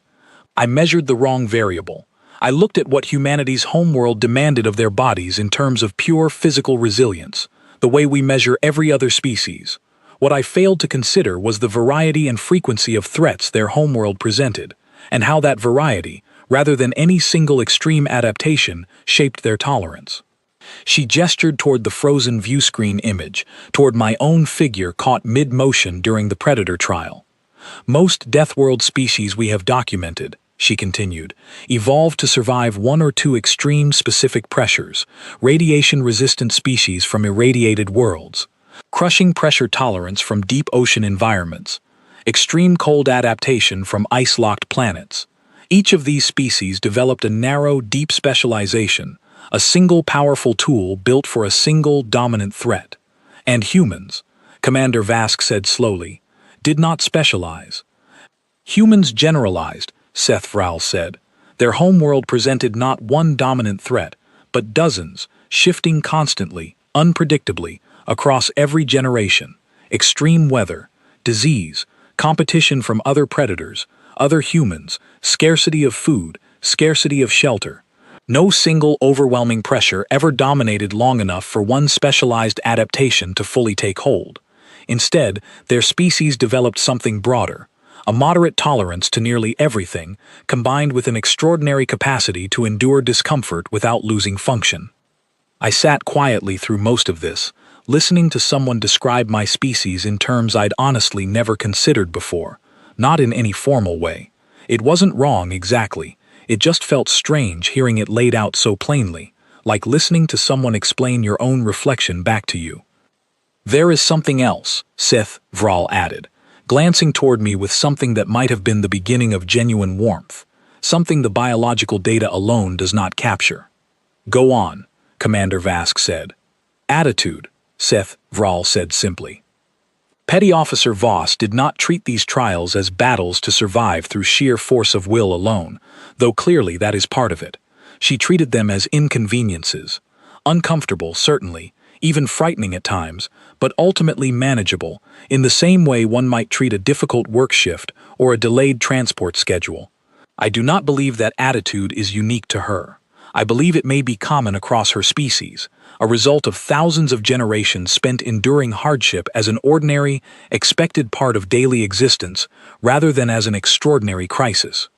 I measured the wrong variable. I looked at what humanity's homeworld demanded of their bodies in terms of pure physical resilience, the way we measure every other species. What I failed to consider was the variety and frequency of threats their homeworld presented, and how that variety, rather than any single extreme adaptation, shaped their tolerance." She gestured toward the frozen view screen image, toward my own figure caught mid-motion during the Predator trial. "Most Deathworld species we have documented," she continued, "evolved to survive 1 or 2 extreme specific pressures, radiation-resistant species from irradiated worlds, crushing pressure tolerance from deep ocean environments, extreme cold adaptation from ice-locked planets. Each of these species developed a narrow, deep specialization, a single powerful tool built for a single dominant threat. And humans," Commander Vask said slowly, "did not specialize. Humans generalized," Seth Vrall said. Their homeworld presented not one dominant threat, but dozens, shifting constantly, unpredictably, across every generation. Extreme weather, disease, competition from other predators, other humans, scarcity of food, scarcity of shelter. No single overwhelming pressure ever dominated long enough for one specialized adaptation to fully take hold. Instead, their species developed something broader, a moderate tolerance to nearly everything, combined with an extraordinary capacity to endure discomfort without losing function. I sat quietly through most of this, listening to someone describe my species in terms I'd honestly never considered before, not in any formal way. It wasn't wrong exactly. It just felt strange hearing it laid out so plainly, like listening to someone explain your own reflection back to you. There is something else, Seth Vral added, glancing toward me with something that might have been the beginning of genuine warmth, something the biological data alone does not capture. Go on, Commander Vask said. Attitude, Seth Vral said simply. Petty Officer Voss did not treat these trials as battles to survive through sheer force of will alone, though clearly that is part of it. She treated them as inconveniences. Uncomfortable, certainly, even frightening at times, but ultimately manageable, in the same way one might treat a difficult work shift or a delayed transport schedule. I do not believe that attitude is unique to her. I believe it may be common across her species, a result of thousands of generations spent enduring hardship as an ordinary, expected part of daily existence, rather than as an extraordinary crisis.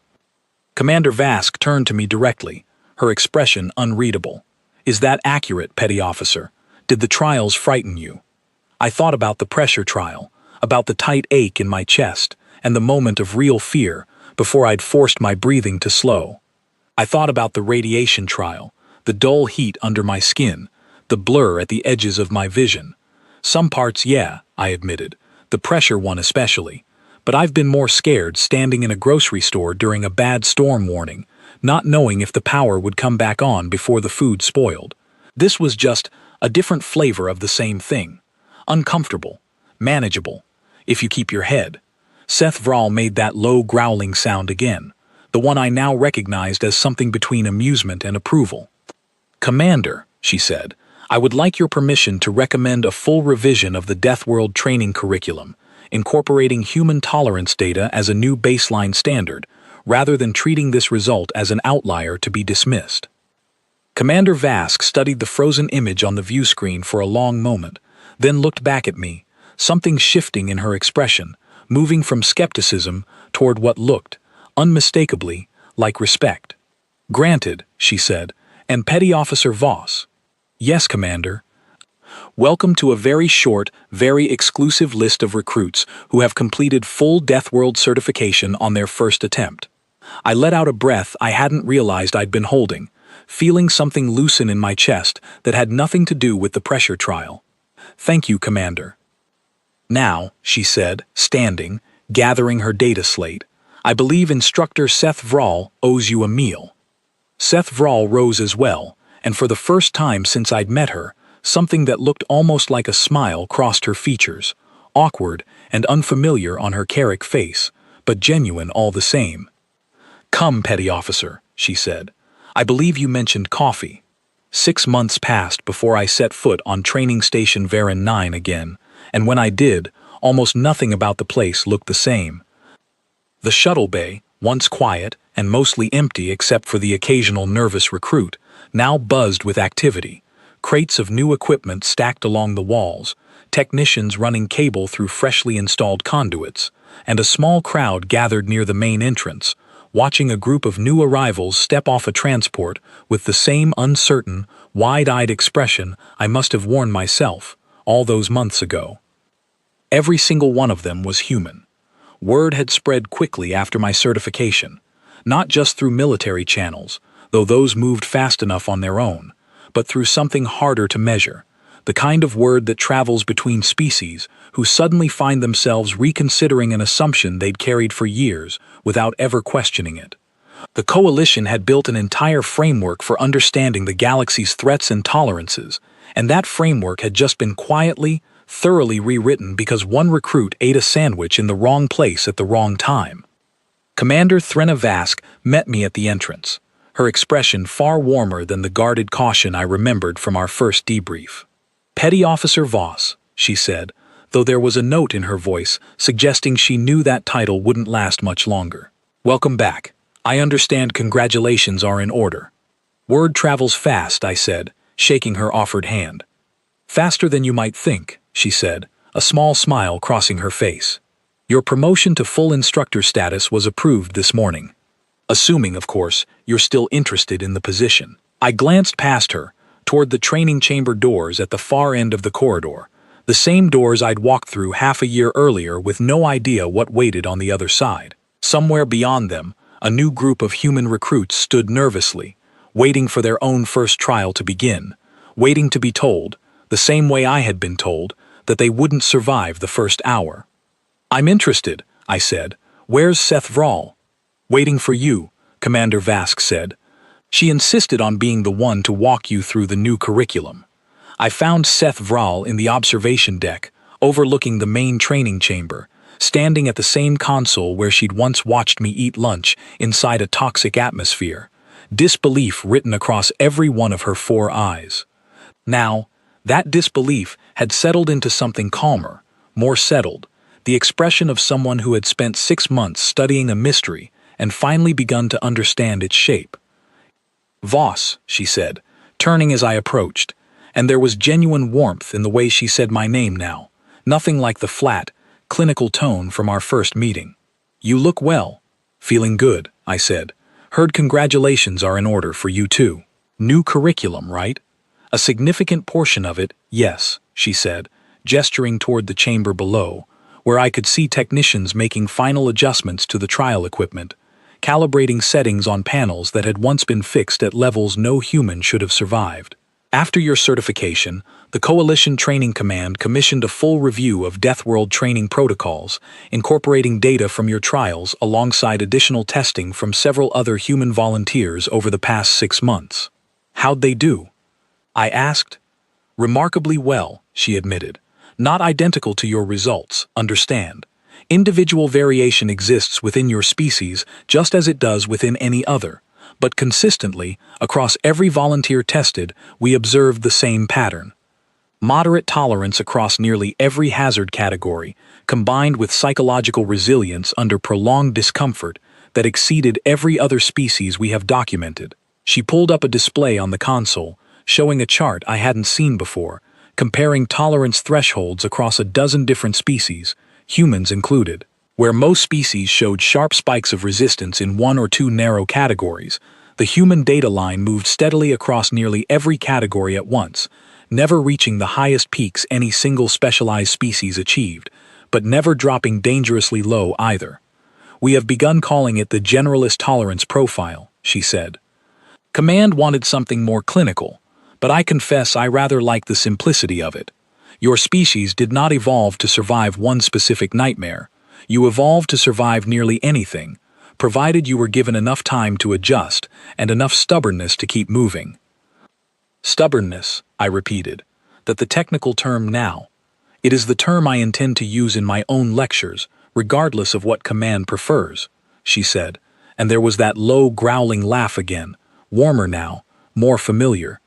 Commander Vask turned to me directly, her expression unreadable. Is that accurate, Petty Officer? Did the trials frighten you? I thought about the pressure trial, about the tight ache in my chest, and the moment of real fear before I'd forced my breathing to slow. I thought about the radiation trial, the dull heat under my skin, the blur at the edges of my vision. Some parts, yeah, I admitted, the pressure one especially. But I've been more scared standing in a grocery store during a bad storm warning, not knowing if the power would come back on before the food spoiled. This was just a different flavor of the same thing. Uncomfortable, manageable, if you keep your head. Seth Vral made that low growling sound again, the one I now recognized as something between amusement and approval. Commander, she said, I would like your permission to recommend a full revision of the Deathworld training curriculum, incorporating human tolerance data as a new baseline standard, rather than treating this result as an outlier to be dismissed. Commander Vask studied the frozen image on the view screen for a long moment, then looked back at me, something shifting in her expression, moving from skepticism toward what looked, unmistakably, like respect. Granted, she said, and Petty Officer Voss. Yes, Commander. Welcome to a very short, very exclusive list of recruits who have completed full Deathworld certification on their first attempt. I let out a breath I hadn't realized I'd been holding, feeling something loosen in my chest that had nothing to do with the pressure trial. Thank you, Commander. Now, she said, standing, gathering her data slate, I believe Instructor Seth Vral owes you a meal. Seth Vral rose as well, and for the first time since I'd met her, something that looked almost like a smile crossed her features, awkward and unfamiliar on her Carrick face, but genuine all the same. Come, Petty Officer, she said. I believe you mentioned coffee. 6 months passed before I set foot on training station Veron 9 again, and when I did, almost nothing about the place looked the same. The shuttle bay, once quiet and mostly empty except for the occasional nervous recruit, now buzzed with activity. Crates of new equipment stacked along the walls, technicians running cable through freshly installed conduits, and a small crowd gathered near the main entrance, watching a group of new arrivals step off a transport with the same uncertain, wide-eyed expression I must have worn myself all those months ago. Every single one of them was human. Word had spread quickly after my certification, not just through military channels, though those moved fast enough on their own, but through something harder to measure, the kind of word that travels between species who suddenly find themselves reconsidering an assumption they'd carried for years without ever questioning it. The coalition had built an entire framework for understanding the galaxy's threats and tolerances, and that framework had just been quietly, thoroughly rewritten because one recruit ate a sandwich in the wrong place at the wrong time. Commander Threnna Vask met me at the entrance, her expression far warmer than the guarded caution I remembered from our first debrief. "Petty Officer Voss," she said, though there was a note in her voice suggesting she knew that title wouldn't last much longer. "Welcome back. I understand congratulations are in order." "Word travels fast," I said, shaking her offered hand. "Faster than you might think," she said, a small smile crossing her face. "Your promotion to full instructor status was approved this morning. Assuming, of course, you're still interested in the position." I glanced past her, toward the training chamber doors at the far end of the corridor, the same doors I'd walked through half a year earlier with no idea what waited on the other side. Somewhere beyond them, a new group of human recruits stood nervously, waiting for their own first trial to begin, waiting to be told, the same way I had been told, that they wouldn't survive the first hour. "I'm interested," I said. "Where's Seth Vral?" "Waiting for you," Commander Vask said. She insisted on being the one to walk you through the new curriculum. I found Seth Vral in the observation deck, overlooking the main training chamber, standing at the same console where she'd once watched me eat lunch inside a toxic atmosphere, disbelief written across every one of her 4 eyes. Now, that disbelief had settled into something calmer, more settled, the expression of someone who had spent 6 months studying a mystery and finally begun to understand its shape. "Voss," she said, turning as I approached, and there was genuine warmth in the way she said my name now, nothing like the flat, clinical tone from our first meeting. "You look well." "Feeling good," I said. "Heard congratulations are in order for you too." "New curriculum, right?" "A significant portion of it, yes," she said, gesturing toward the chamber below, where I could see technicians making final adjustments to the trial equipment, calibrating settings on panels that had once been fixed at levels no human should have survived. "After your certification, the Coalition Training Command commissioned a full review of Deathworld training protocols, incorporating data from your trials alongside additional testing from several other human volunteers over the past 6 months. How'd they do?" I asked. "Remarkably well," she admitted. "Not identical to your results, understand. Individual variation exists within your species just as it does within any other, but consistently, across every volunteer tested, we observed the same pattern. Moderate tolerance across nearly every hazard category, combined with psychological resilience under prolonged discomfort that exceeded every other species we have documented." She pulled up a display on the console, showing a chart I hadn't seen before, comparing tolerance thresholds across a dozen different species, humans included. Where most species showed sharp spikes of resistance in 1 or 2 narrow categories, the human data line moved steadily across nearly every category at once, never reaching the highest peaks any single specialized species achieved, but never dropping dangerously low either. "We have begun calling it the generalist tolerance profile," she said. "Command wanted something more clinical, but I confess I rather like the simplicity of it. Your species did not evolve to survive one specific nightmare. You evolved to survive nearly anything, provided you were given enough time to adjust and enough stubbornness to keep moving." "Stubbornness," I repeated. "That the technical term now. It is the term I intend to use in my own lectures, regardless of what Command prefers," she said, and there was that low growling laugh again, warmer now, more familiar.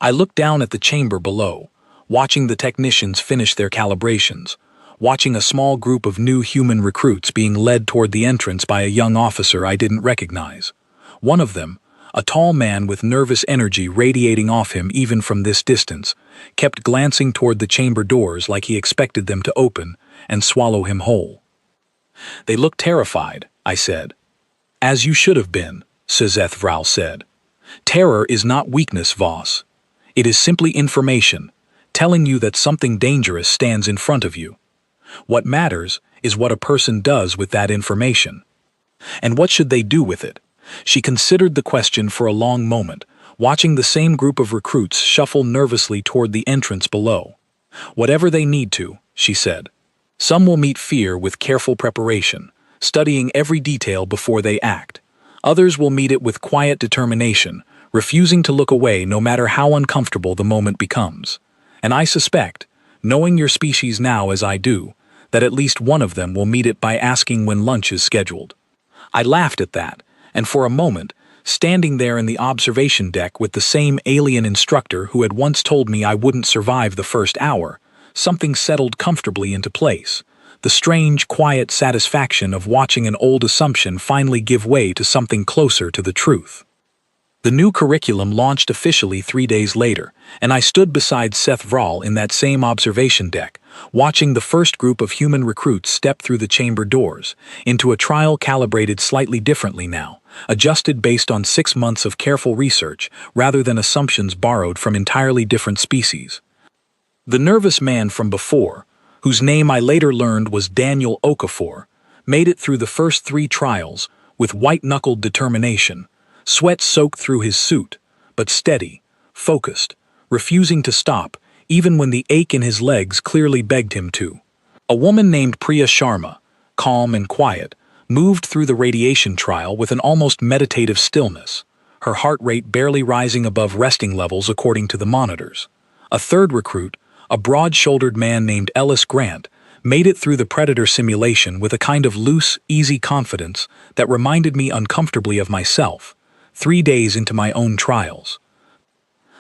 I looked down at the chamber below, watching the technicians finish their calibrations, watching a small group of new human recruits being led toward the entrance by a young officer I didn't recognize. One of them, a tall man with nervous energy radiating off him even from this distance, kept glancing toward the chamber doors like he expected them to open and swallow him whole. "They look terrified," I said. "As you should have been," Seth Vral said. "Terror is not weakness, Voss. It is simply information, telling you that something dangerous stands in front of you. What matters is what a person does with that information. And what should they do with it?" She considered the question for a long moment, watching the same group of recruits shuffle nervously toward the entrance below. "Whatever they need to," she said. "Some will meet fear with careful preparation, studying every detail before they act. Others will meet it with quiet determination, refusing to look away no matter how uncomfortable the moment becomes. And I suspect, knowing your species now as I do, that at least one of them will meet it by asking when lunch is scheduled. I laughed at that, and for a moment, standing there in the observation deck with the same alien instructor who had once told me I wouldn't survive the first hour, something settled comfortably into place. The strange, quiet satisfaction of watching an old assumption finally give way to something closer to the truth. The new curriculum launched officially 3 days later, and I stood beside Seth Vrall in that same observation deck, watching the first group of human recruits step through the chamber doors, into a trial calibrated slightly differently now, adjusted based on 6 months of careful research rather than assumptions borrowed from entirely different species. The nervous man from before, whose name I later learned was Daniel Okafor, made it through the first 3 trials with white-knuckled determination, sweat soaked through his suit, but steady, focused, refusing to stop even when the ache in his legs clearly begged him to. A woman named Priya Sharma, calm and quiet, moved through the radiation trial with an almost meditative stillness, her heart rate barely rising above resting levels according to the monitors. A third recruit, a broad-shouldered man named Ellis Grant, made it through the Predator simulation with a kind of loose, easy confidence that reminded me uncomfortably of myself, 3 days into my own trials.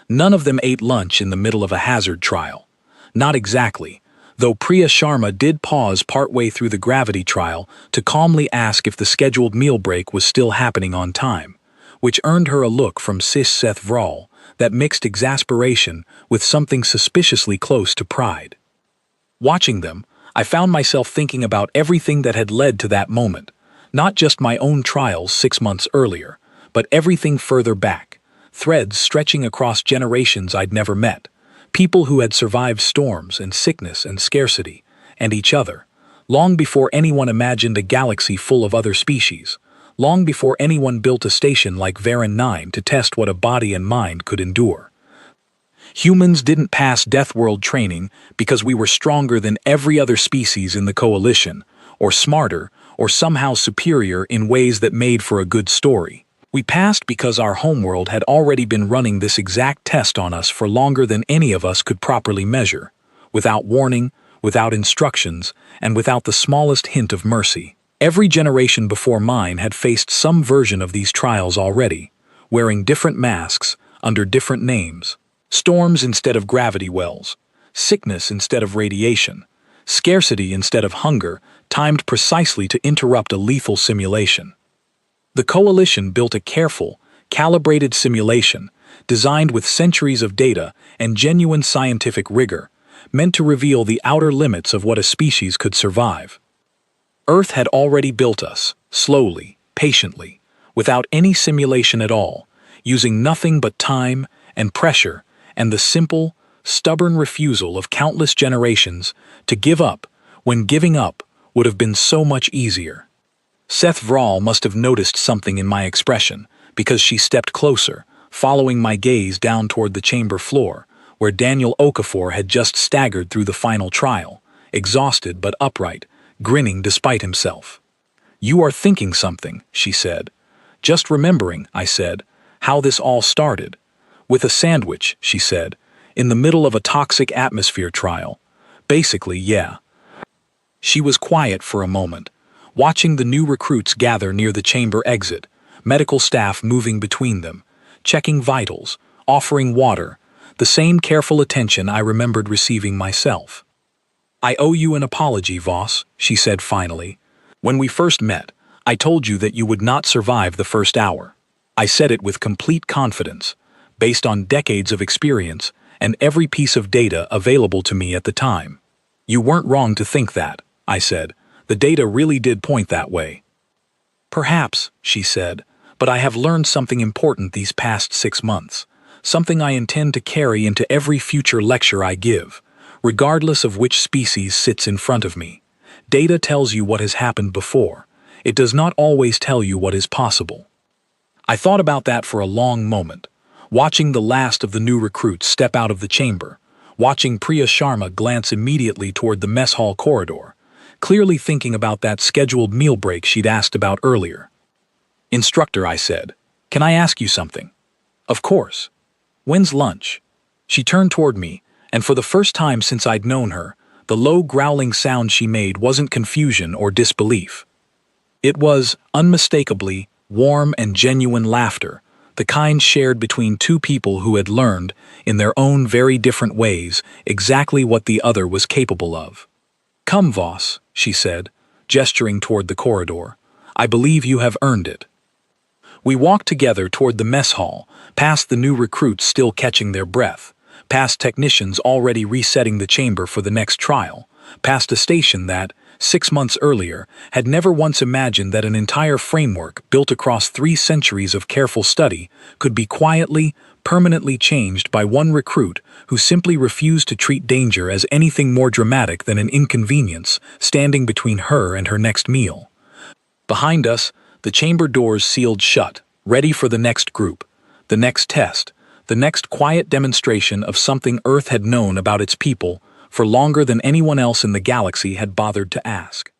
None of them ate lunch in the middle of a hazard trial. Not exactly, though Priya Sharma did pause partway through the gravity trial to calmly ask if the scheduled meal break was still happening on time, which earned her a look from Seth Vrall that mixed exasperation with something suspiciously close to pride. Watching them, I found myself thinking about everything that had led to that moment, not just my own trials 6 months earlier, but everything further back, threads stretching across generations I'd never met, people who had survived storms and sickness and scarcity, and each other, long before anyone imagined a galaxy full of other species, long before anyone built a station like Veron 9 to test what a body and mind could endure. Humans didn't pass Deathworld training because we were stronger than every other species in the coalition, or smarter, or somehow superior in ways that made for a good story. We passed because our homeworld had already been running this exact test on us for longer than any of us could properly measure, without warning, without instructions, and without the smallest hint of mercy. Every generation before mine had faced some version of these trials already, wearing different masks, under different names. Storms instead of gravity wells, sickness instead of radiation, scarcity instead of hunger, timed precisely to interrupt a lethal simulation. The Coalition built a careful, calibrated simulation, designed with centuries of data and genuine scientific rigor, meant to reveal the outer limits of what a species could survive. Earth had already built us, slowly, patiently, without any simulation at all, using nothing but time and pressure and the simple, stubborn refusal of countless generations to give up when giving up would have been so much easier. Seth Vrall must have noticed something in my expression, because she stepped closer, following my gaze down toward the chamber floor, where Daniel Okafor had just staggered through the final trial, exhausted but upright, grinning despite himself. "You are thinking something," she said. "Just remembering," I said, "how this all started. With a sandwich," she said, "in the middle of a toxic atmosphere trial. Basically, yeah." She was quiet for a moment, watching the new recruits gather near the chamber exit, medical staff moving between them, checking vitals, offering water, the same careful attention I remembered receiving myself. "I owe you an apology, Voss," she said finally. "When we first met, I told you that you would not survive the first hour. I said it with complete confidence, based on decades of experience and every piece of data available to me at the time. You weren't wrong to think that," I said. "The data really did point that way." "Perhaps," she said, "but I have learned something important these past 6 months, something I intend to carry into every future lecture I give, regardless of which species sits in front of me. Data tells you what has happened before. It does not always tell you what is possible." I thought about that for a long moment, watching the last of the new recruits step out of the chamber, watching Priya Sharma glance immediately toward the mess hall corridor, clearly thinking about that scheduled meal break she'd asked about earlier. "Instructor," I said, "can I ask you something?" "Of course. When's lunch?" She turned toward me, and for the first time since I'd known her, the low growling sound she made wasn't confusion or disbelief. It was, unmistakably, warm and genuine laughter, the kind shared between two people who had learned, in their own very different ways, exactly what the other was capable of. "Come, Voss," she said, gesturing toward the corridor. "I believe you have earned it." We walked together toward the mess hall, past the new recruits still catching their breath, past technicians already resetting the chamber for the next trial, past a station that, 6 months earlier, had never once imagined that an entire framework built across 3 centuries of careful study could be quietly, permanently changed by one recruit who simply refused to treat danger as anything more dramatic than an inconvenience standing between her and her next meal. Behind us, the chamber doors sealed shut, ready for the next group, the next test, the next quiet demonstration of something Earth had known about its people for longer than anyone else in the galaxy had bothered to ask.